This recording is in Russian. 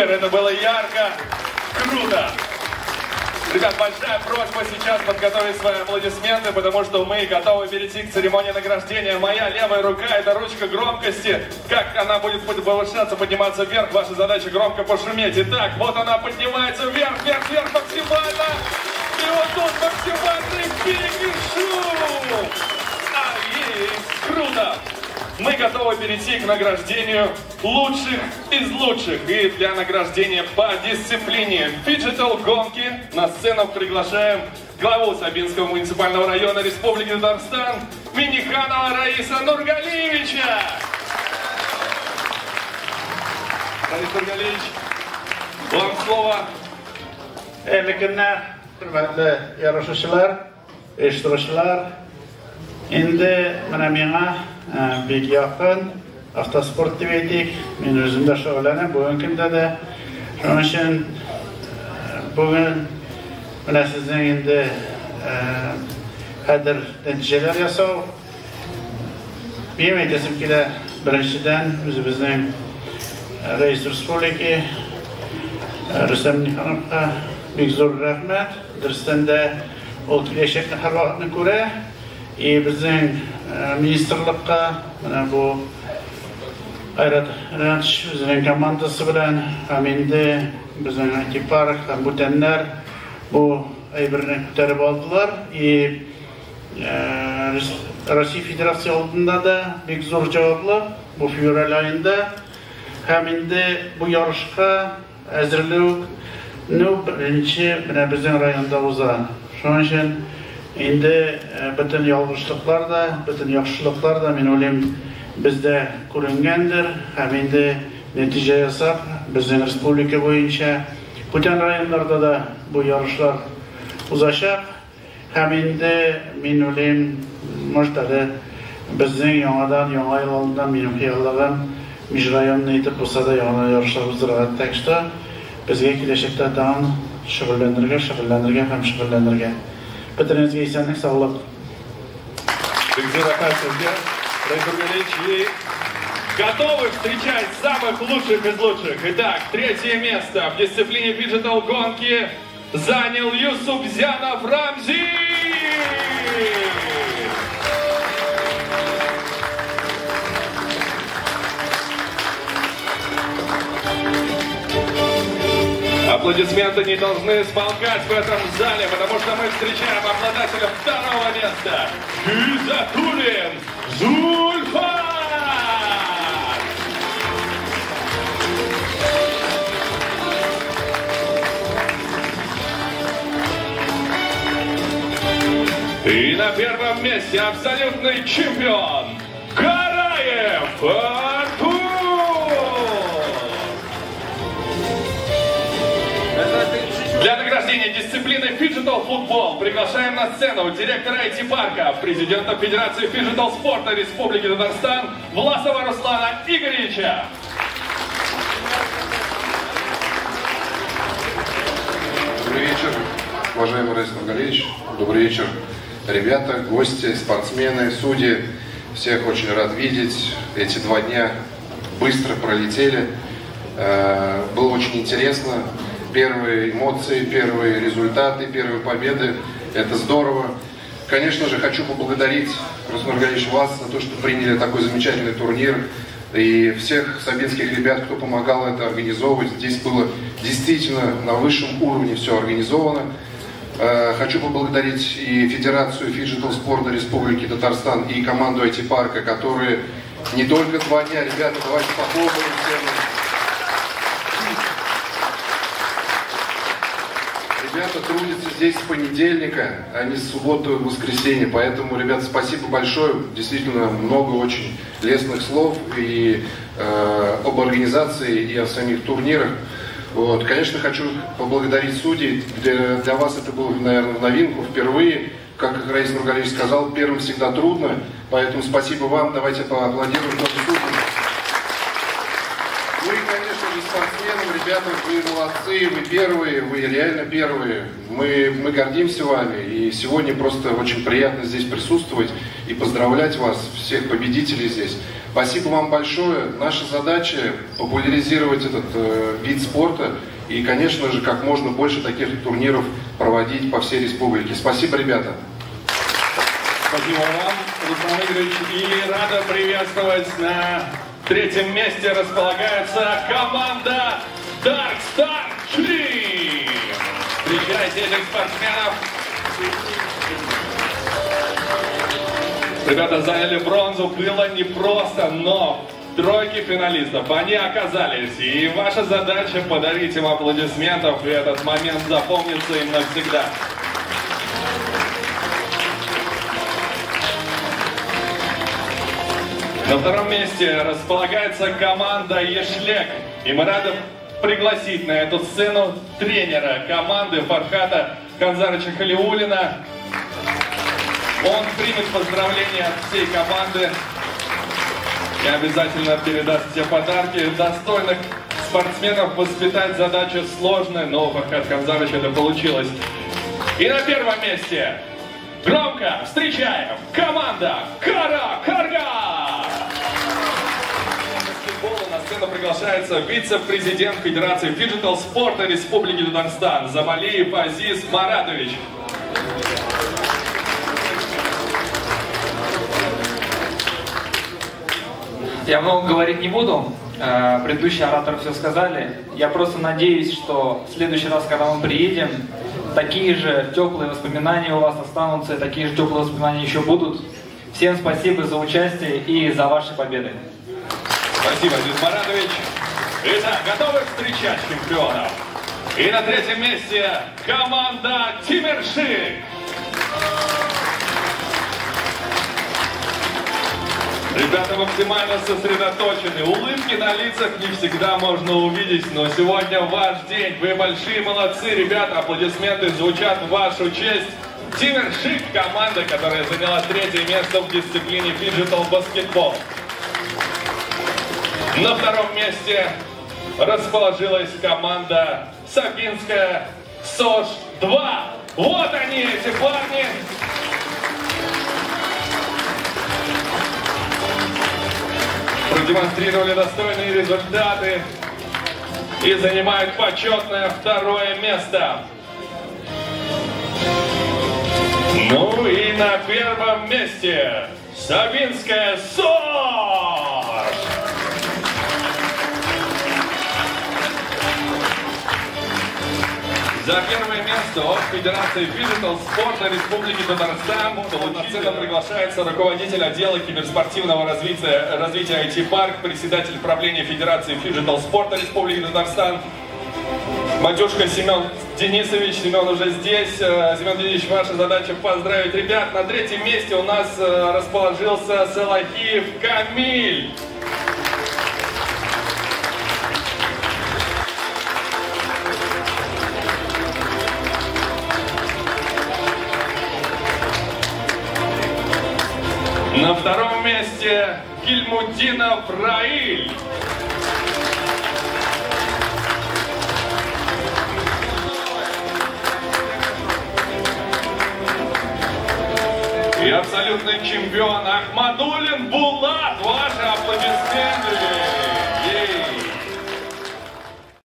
Супер, это было ярко, круто. Ребят, большая просьба сейчас подготовить свои аплодисменты, потому что мы готовы перейти к церемонии награждения. Моя левая рука — это ручка громкости. Как она будет повышаться, подниматься вверх, ваша задача громко пошуметь. Итак, вот она поднимается вверх, вверх, вверх максимально. И вот тут максимальный финиш. Есть, круто. Мы готовы перейти к награждению лучших из лучших. И для награждения по дисциплине фиджитал-гонки на сцену приглашаем главу Сабинского муниципального района Республики Татарстан Миниханова Раиса Нургалиевича. Раис Нургалиевич, вам слово. Endi mana menga bek yaqin avtosport deb aytdik. Men o'zim de shug'ullanaman bugungi kunda da. Shuning uchun bugun mana sizning endi qadr natijalar yasov. Men aytasim kelar, birinchidan o'zimizning Rais Respublika Rustam Minixanovga bek zo'r rahmat. Dirstanda o kelajakni har vaqtni ko'ra bizning ministerlikqa mana bu Hayrat Ranch o'zining komandasi bilan ham endi bizning ekipaj ham butanlar bu aybirni ko'tarib oldilar. Rossiya Federatsiya oldida da bek zo'r javobli bu fevral oyida ham endi bu yarışga hazırlıkni birinchi mana bizning rayonda o'zadi. Shuning uchun endi bütün yolg'ishliklar da, bütün yaxshiliklar da men o'ylayman bizda ko'ringandir. Ham endi natija yasab bizning respublika bo'yicha butun rayonlarda da bu yarışlar uzashaq. Ham endi men o'ylayman mo'jtadi bizning yangi yil oldidan mening xayolligim mijrayonni yetib bo'lsa da yana yarışlar o'zdiradi. Так что bizga kelajakda ham shug'ullantirgan Патронизге esenlik, sog'lik. И готовы встречать самых лучших из лучших. Итак, третье место в дисциплине фиджитал-гонки занял Юсупзянов Рамзи. Аплодисменты не должны смолкать в этом зале, потому что мы встречаем обладателя второго места. Гюзатуллин Зульфат! И на первом месте абсолютный чемпион Караев Артур! Для награждения дисциплины фиджитал футбол приглашаем на сцену директора IT-парка, президента Федерации фиджитал спорта Республики Татарстан Власова Руслана Игоревича. Добрый вечер, уважаемый Раис Нургалиевич. Добрый вечер, ребята, гости, спортсмены, судьи. Всех очень рад видеть. Эти 2 дня быстро пролетели. Было очень интересно. Первые эмоции, первые результаты, первые победы. Это здорово. Конечно же, хочу поблагодарить, Раис Нургалиевич, вас за то, что приняли такой замечательный турнир. И всех сабинских ребят, кто помогал это организовывать. Здесь было действительно на высшем уровне все организовано. Хочу поблагодарить и Федерацию фиджитал спорта Республики Татарстан, и команду IT-парка, которые не только 2 дня, ребята, давайте похлопаем всем. Ребята трудятся здесь с понедельника, а не с субботы и воскресенья. Поэтому, ребята, спасибо большое. Действительно, много очень лестных слов и об организации, и о самих турнирах. Вот. Конечно, хочу поблагодарить судей. Для вас это было, наверное, в новинку, впервые. Как Раис Нургалиевич сказал, первым всегда трудно. Поэтому спасибо вам. Давайте поаплодируем судьям. Ну и, конечно же, спортсменам, ребята, вы молодцы, вы первые, вы реально первые. Мы гордимся вами, и сегодня просто очень приятно здесь присутствовать. и поздравлять вас, всех победителей здесь. Спасибо вам большое. Наша задача популяризировать этот вид спорта и, конечно же, как можно больше таких турниров проводить по всей республике. Спасибо, ребята. Спасибо вам, Руслан Игоревич. И рада приветствовать на третьем месте располагается команда Dark Star Dream. Встречайте этих спортсменов. Ребята заняли бронзу, было непросто, но в тройке финалистов они оказались. И ваша задача подарить им аплодисментов, и этот момент запомнится им навсегда. На втором месте располагается команда Ешлек. И мы рады пригласить на эту сцену тренера команды Фархата Канзарыча Халиуллина. Он примет поздравления от всей команды и обязательно передаст все подарки. Достойных спортсменов воспитать задача сложная, но у Фархата Канзарыча это получилось. И на первом месте громко встречаем команда Кара Карга! На сцену приглашается вице-президент Федерации фиджитал спорта Республики Татарстан Замалиев Азиз Маратович. Я много говорить не буду, предыдущие ораторы все сказали. Я просто надеюсь, что в следующий раз, когда мы приедем, такие же теплые воспоминания у вас останутся, такие же теплые воспоминания еще будут. Всем спасибо за участие и за ваши победы. Спасибо, Азиз Маратович. Итак, готовы встречать чемпионов? И на третьем месте команда Тимершик. Ребята максимально сосредоточены. Улыбки на лицах не всегда можно увидеть, но сегодня ваш день. Вы большие молодцы, ребята. Аплодисменты звучат в вашу честь. Тимершик, команда, которая заняла третье место в дисциплине фиджитал баскетбол. На втором месте расположилась команда Сабинская СОЖ-2. Вот они, эти парни. Продемонстрировали достойные результаты и занимают почетное второе место. Ну и на первом месте Сабинская СОЖ. За первое место от Федерации фиджитал спорта Республики Татарстан на сцену приглашается руководитель отдела киберспортивного развития IT-парк, председатель правления Федерации фиджитал спорта Республики Татарстан, Матюшка Семен Денисович. Семен уже здесь. Семен Денисович, ваша задача поздравить ребят. На третьем месте у нас расположился Салахиев Камиль. На втором месте Гильмудинов Раиль. И абсолютный чемпион Ахмадуллин Булат. Ваши аплодисменты.